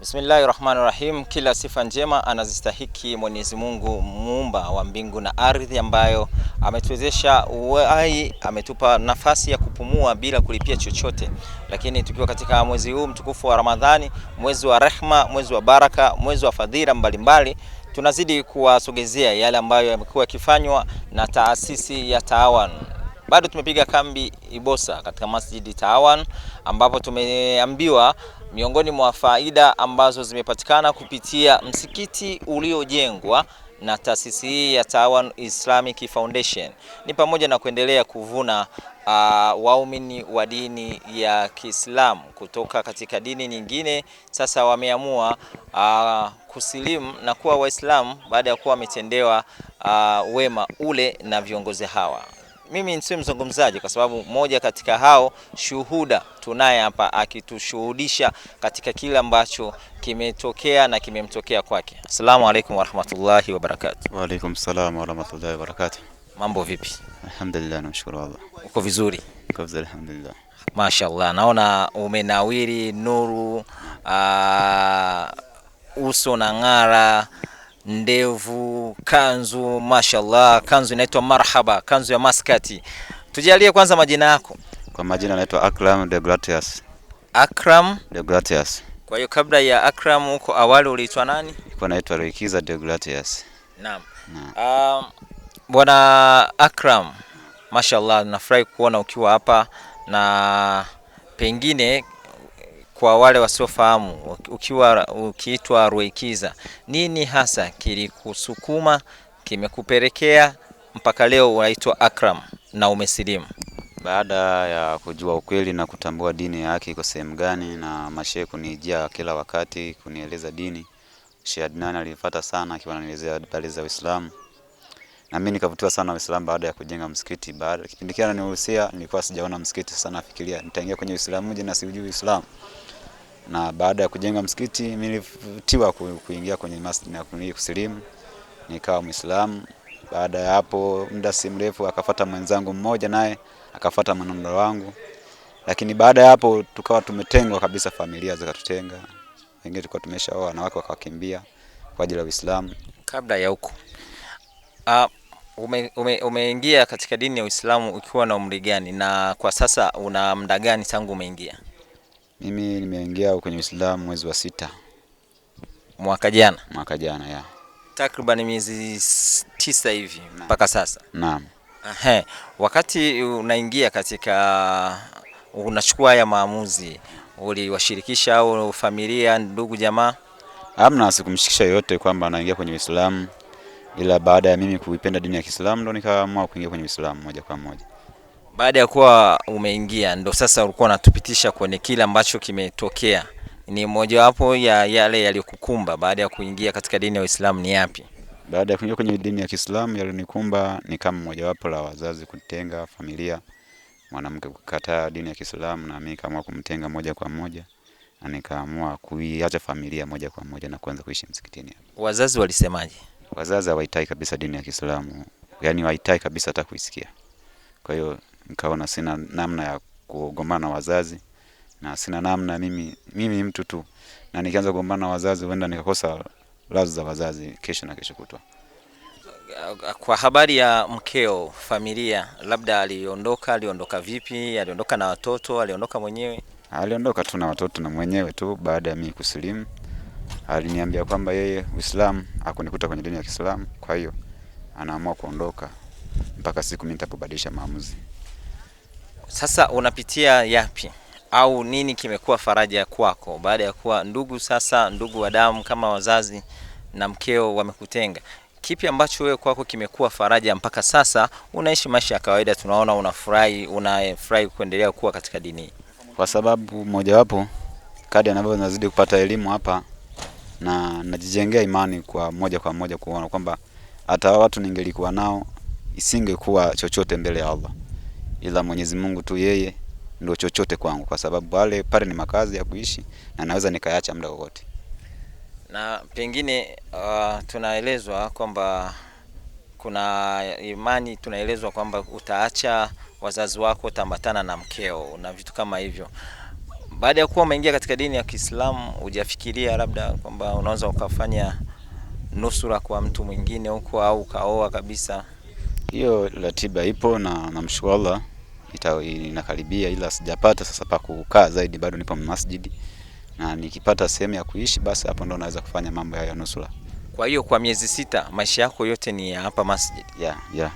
Bismillahirrahmanirrahim. Kila sifa njema anazistahiki Mwenyezi Mungu, muumba wa mbingu na ardhi, ambayo ametuwezesha uhai, ametupa nafasi ya kupumua bila kulipia chochote. Lakini tukiwa katika mwezi huu mtukufu wa Ramadhani, mwezi wa rehma, mwezi wa baraka, mwezi wa fadhila mbalimbali, tunazidi kuwasogezea yale ambayo yamekuwa yakifanywa na taasisi ya Taawan. Bado tumepiga kambi Ibosa katika Masjidi Taawan, ambapo tumeambiwa miongoni mwa faida ambazo zimepatikana kupitia msikiti uliojengwa na taasisi hii ya Taawan Islamic Foundation ni pamoja na kuendelea kuvuna waumini wa dini ya Kiislamu kutoka katika dini nyingine. Sasa wameamua kusilimu na kuwa Waislamu baada ya kuwa wametendewa wema ule na viongozi hawa. Mimi nisiwe mzungumzaji kwa sababu moja katika hao shuhuda tunaye hapa akitushuhudisha katika kile ambacho kimetokea na kimemtokea kwake. Asalamu alaykum wa rahmatullahi wa barakatuh. Wa alaykum salaam wa rahmatullahi wa barakatuh. Mambo vipi? Alhamdulillah, namshukuru Allah. Uko vizuri? Uko vizuri alhamdulillah. Mashaallah, naona umenawiri nuru, uso na ng'ara, ndevu, kanzu, mashallah, kanzu inaitwa marhaba, kanzu ya maskati. Tujalie kwanza majina yako. Kwa majina naitwa Akram Deogratias. Akram Deogratias. Kwa hiyo kabla ya Akram huko awali uliitwa nani? Kwa naitwa Roikiza Deogratias. Naam. Bwana Akram, mashallah, nafurahi kuona ukiwa hapa, na pengine kwa wale wasiofahamu, ukiitwa Roikiza, nini hasa kilikusukuma, kimekupelekea mpaka leo unaitwa Akram na umesilimu? Baada ya kujua ukweli na kutambua dini ya haki iko sehemu gani, na mashehe kunijia kila wakati kunieleza dini. Sheikh Adnan alifuata sana akiwa ananielezea habari za Uislamu, na mimi nikavutiwa sana Uislamu baada ya kujenga msikiti. Baada kipindi kile ananihusia nilikuwa sijaona msikiti, sana nafikiria nitaingia kwenye Uislamu je na sijui Uislamu. Na baada ya kujenga msikiti nilivutiwa kuingia kwenye masjid na kusilimu, nikawa Muislamu. Baada ya hapo muda si mrefu akafuata mwenzangu mmoja, naye akafuata mwenendo wangu. Lakini baada ya hapo tukawa tumetengwa kabisa, familia zikatutenga. Wengine tulikuwa tumeshaoa, wanawake wakakimbia kwa ajili ya Uislamu. Kabla ya huko umeingia katika dini ya Uislamu ukiwa na umri gani, na kwa sasa una muda gani tangu umeingia? Mimi nimeingia kwenye Uislamu mwezi wa 6 mwaka jana. Mwaka jana ya. Takriban miezi 9 hivi mpaka sasa. Naam. Wakati unaingia katika unachukua haya maamuzi, uliwashirikisha au familia, ndugu, jamaa? Hamna, sikumshikisha yote kwamba naingia kwenye Uislamu, ila baada ya mimi kuipenda dini ya Kiislamu ndo nikaamua kuingia kwenye Uislamu moja kwa moja. Baada ya kuwa umeingia ndo sasa ulikuwa unatupitisha kwenye kile ambacho kimetokea. Ni moja wapo ya yale yaliyokukumba baada ya kuingia katika dini ya Uislamu ni yapi? Baada ya kuingia kwenye dini ya Kiislamu yalinikumba ni kama moja wapo la wazazi kutenga familia, mwanamke kukataa dini ya Kiislamu, na mimi kama kumtenga moja kwa moja, na nikaamua kuiacha familia moja kwa moja na kuanza kuishi msikitini. Wazazi walisemaje? Wazazi hawaitaki kabisa dini ya Kiislamu, yani hawaitaki kabisa hata kuisikia. Kwa hiyo nikaona sina namna ya kugombana na wazazi, na sina namna, mimi ni mtu tu, na nikianza kugombana na wazazi huenda nikakosa radhi za wazazi kesho na kesho kutwa. Kwa habari ya mkeo, familia, labda aliondoka vipi? Aliondoka na watoto, aliondoka mwenyewe? Aliondoka tu na watoto na mwenyewe tu. Baada ya mimi kusilimu aliniambia kwamba yeye Uislamu hakunikuta kwenye dini ya Kiislamu, kwa hiyo anaamua kuondoka mpaka siku mimi nitapobadilisha maamuzi. Sasa unapitia yapi au nini kimekuwa faraja kwako baada ya kuwa ndugu wa damu kama wazazi na mkeo wamekutenga? Kipi ambacho wewe kwako kimekuwa faraja mpaka sasa unaishi maisha ya kawaida, tunaona unafurahi kuendelea kuwa katika dini? Kwa sababu moja wapo kadri anavyo nazidi kupata elimu hapa, na najijengea imani kwa moja kuona kwamba hata watu ningelikuwa nao isingekuwa chochote mbele ya Allah, ila Mwenyezi Mungu tu yeye ndio chochote kwangu, kwa sababu pale ni makazi ya kuishi na naweza nikaacha muda wote. Na pengine tunaelezwa kwamba kuna imani, tunaelezwa kwamba utaacha wazazi wako, tambatana na mkeo na vitu kama hivyo. Baada ya kuwa umeingia katika dini ya Kiislamu, hujafikiria labda kwamba unaweza ukafanya nusura kwa mtu mwingine huko au kaoa kabisa? Hiyo ratiba ipo na namshukuru Allah inakaribia, ila sijapata sasa pa kukaa zaidi, bado nipo masjidi, na nikipata sehemu ya kuishi basi hapo ndo naweza kufanya mambo ya nusura. Kwa hiyo kwa miezi 6 maisha yako yote ni hapa masjid? Yeah.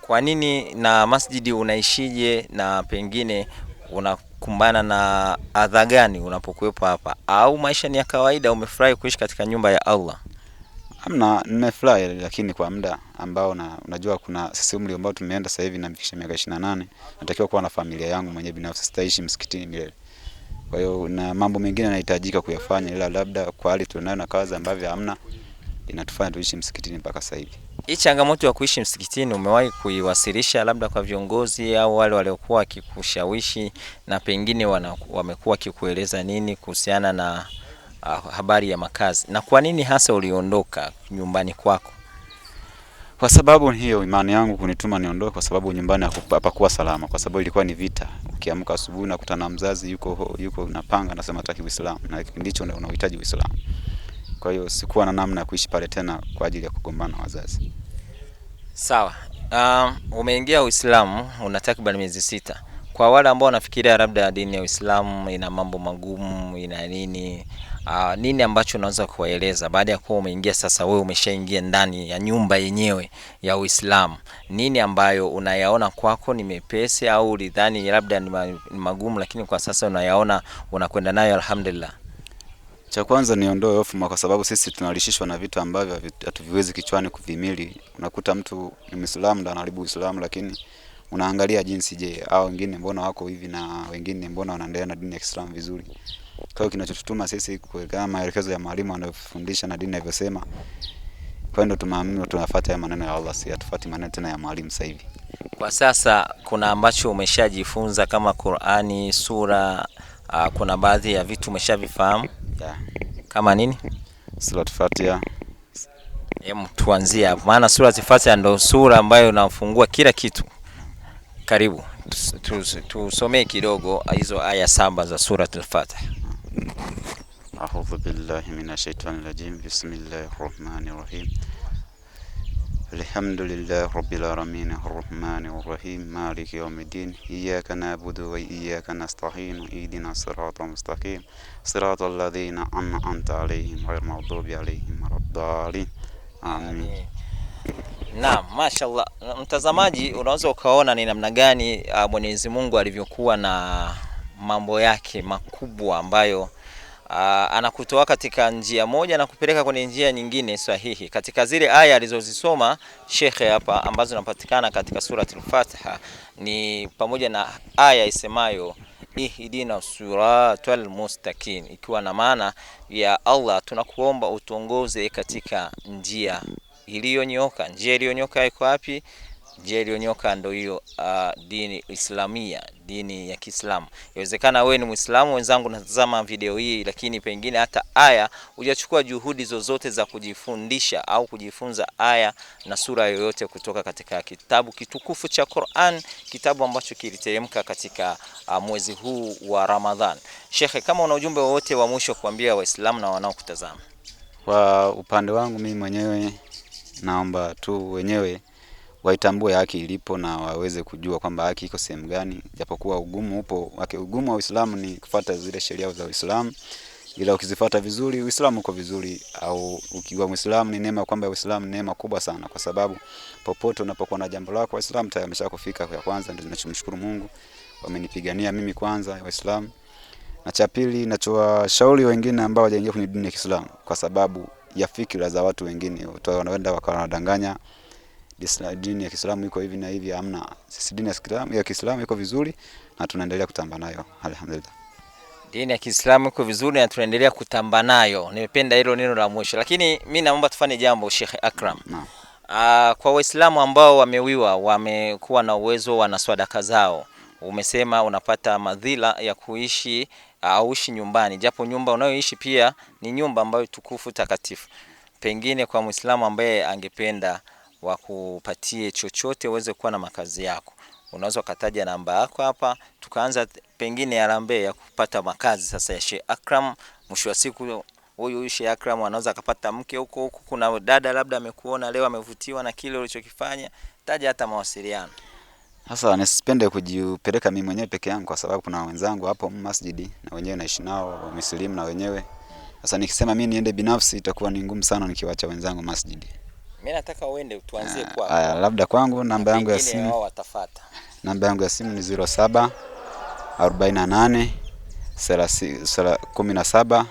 Kwa nini, na masjidi unaishije, na pengine unakumbana na adha gani unapokuwepo hapa, au maisha ni ya kawaida, umefurahi kuishi katika nyumba ya Allah? Amna, nimefurahi, lakini kwa muda ambao unajua kuna sisi umri ambao tumeenda sasa hivi nafikisha miaka 28, natakiwa kuwa na familia yangu mwenyewe binafsi, sitaishi msikitini milele. Kwa hiyo na mambo mengine yanahitajika kuyafanya, ila labda kwa hali tunayo na kazi ambavyo hamna inatufanya tuishi msikitini mpaka sasa hivi. Hii changamoto ya kuishi msikitini umewahi kuiwasilisha labda kwa viongozi au wale waliokuwa wakikushawishi, na pengine wamekuwa wakikueleza nini kuhusiana na habari ya makazi, na kwa nini hasa uliondoka nyumbani kwako? Kwa sababu hiyo imani yangu kunituma niondoke, kwa sababu nyumbani hapakuwa salama, kwa sababu ilikuwa ni vita. Ukiamka asubuhi na kutana mzazi yuko napanga anasema hataki Uislamu, na ndicho unaohitaji Uislamu. Kwa hiyo sikuwa na namna ya kuishi pale tena kwa ajili ya kugombana wazazi. Sawa. Umeingia Uislamu una takriban miezi 6. Kwa wale ambao wanafikiria labda dini ya Uislamu ina mambo magumu, ina nini ambacho unaweza kuwaeleza baada ya kuwa umeingia sasa, wewe umeshaingia ndani ya nyumba yenyewe ya Uislamu? Nini ambayo unayaona kwako ni mepesi, au ulidhani labda ni magumu lakini kwa sasa unayaona unakwenda nayo alhamdulillah? Cha kwanza niondoe hofu, kwa sababu sisi tunalishishwa na vitu ambavyo hatuviwezi kichwani kuvimili. Unakuta mtu ni Muislamu ndo anaharibu Uislamu, lakini unaangalia jinsi, je, hao wengine mbona wako hivi na wengine mbona wanaendelea na dini ya Kiislamu vizuri. Kwa hiyo kinachotutuma sisi kuweka maelekezo ya mwalimu anayofundisha na dini inavyosema, kwa ndio tunaamini tunafuata ya maneno ya Allah, si atufuati maneno tena ya mwalimu sasa hivi. Kwa sasa kuna ambacho umeshajifunza kama Qur'ani, sura, kuna baadhi ya vitu umeshavifahamu? Yeah. Kama nini? Sura Fatiha. Tuanzie hapo, maana sura Fatiha ndio sura ambayo inafungua kila kitu. Karibu tusomee kidogo hizo aya 7 za sura al-Fatiha. A'udhu billahi minash shaitani rajim. Bismillahir rahmanir rahim. Alhamdulillahi rabbil alamin arrahmanir rahim maliki yawmiddin iyyaka na'budu wa iyyaka nasta'in ihdinas siratal mustaqim siratal ladzina an'amta 'alaihim ghayril maghdubi 'alaihim waladdallin. Amin. Naam, mashallah. Mtazamaji, unaweza ukaona ni namna gani Mwenyezi Mungu alivyokuwa na mambo yake makubwa ambayo anakutoa katika njia moja na kupeleka kwenye njia nyingine sahihi. Katika zile aya alizozisoma shekhe hapa ambazo zinapatikana katika surati al-Fatiha ni pamoja na aya isemayo ihdina siratal mustaqim, ikiwa na maana ya Allah, tunakuomba utuongoze katika njia iliyonyoka. Njia iliyonyoka iko wapi? Njia iliyonyoka ndio hiyo dini Islamia, dini ya Kiislamu. Inawezekana wewe ni Muislamu wenzangu unatazama video hii, lakini pengine hata aya hujachukua juhudi zozote za kujifundisha au kujifunza aya na sura yoyote kutoka katika kitabu kitukufu cha Qur'an, kitabu ambacho kiliteremka katika mwezi huu wa Ramadhan. Sheikh, kama una ujumbe wowote wa mwisho kuambia Waislamu na wanaokutazama? Kwa upande wangu mimi mwenyewe naomba tu wenyewe waitambue haki ilipo na waweze kujua kwamba haki iko sehemu gani, japokuwa ugumu upo. Ugumu wa Uislamu ni kufuata zile sheria za Uislamu, ila ukizifuata vizuri Uislamu uko vizuri. Au ukiwa Muislamu ni neema, kwamba Uislamu ni neema kubwa sana, kwa sababu popote unapokuwa na jambo lako Waislamu tayari wameshakufika. Kwa kwanza ndio tunachomshukuru Mungu, wamenipigania mimi kwanza Waislamu. Na cha pili, ninachowashauri wengine ambao hawajaingia kwenye dini ya Kiislamu kwa sababu ya fikra za watu wengine, wanaenda wakawadanganya dini ya Kiislamu iko hivi na hivi. Hamna, sisi dini ya Kiislamu iko vizuri na tunaendelea kutamba nayo alhamdulillah. Dini ya Kiislamu iko vizuri na tunaendelea kutamba nayo. Nimependa hilo neno la mwisho, lakini mimi naomba tufanye jambo Sheikh Akram. Kwa Waislamu ambao wamewiwa, wamekuwa na uwezo, wana sadaka zao, umesema unapata madhila ya kuishi auishi nyumbani, japo nyumba unayoishi pia ni nyumba ambayo tukufu takatifu. Pengine kwa Muislamu ambaye angependa wakupatie chochote uweze kuwa na makazi yako, unaweza kutaja namba yako hapa tukaanza pengine harambee ya kupata makazi sasa ya Sheikh Akram. Mwisho wa siku huyu Sheikh Akram anaweza akapata mke huko. Kuna dada labda amekuona leo amevutiwa na kile ulichokifanya, taja hata mawasiliano. Sasa nisipende kujipeleka mimi mwenyewe peke yangu, kwa sababu kuna wenzangu hapo masjidi na wenyewe naishi nao Waislamu na wenyewe. Sasa nikisema mimi niende binafsi itakuwa ni ngumu sana nikiwaacha wenzangu masjidi. Mimi nataka uende tuanzie kwako. Labda kwangu namba yangu ya simu. Wao watafuata. Namba yangu ya simu ni 07 48 17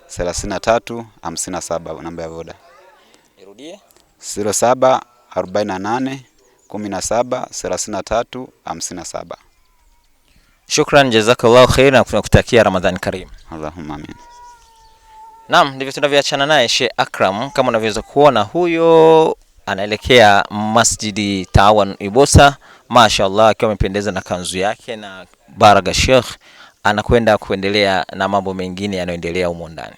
33 57, namba ya Voda. Nirudie. 07 48 17 33 57. Shukran, jazakallahu khair, na tunakutakia Ramadhani Karim. Allahumma amin. Naam, ndivyo tunavyoachana naye Sheikh Akram. Kama unavyoweza kuona, huyo anaelekea Masjidi Tawan Ibosa, mashaallah, akiwa amependeza na kanzu yake na baraga Sheikh, anakwenda kuendelea na mambo mengine yanayoendelea humo ndani.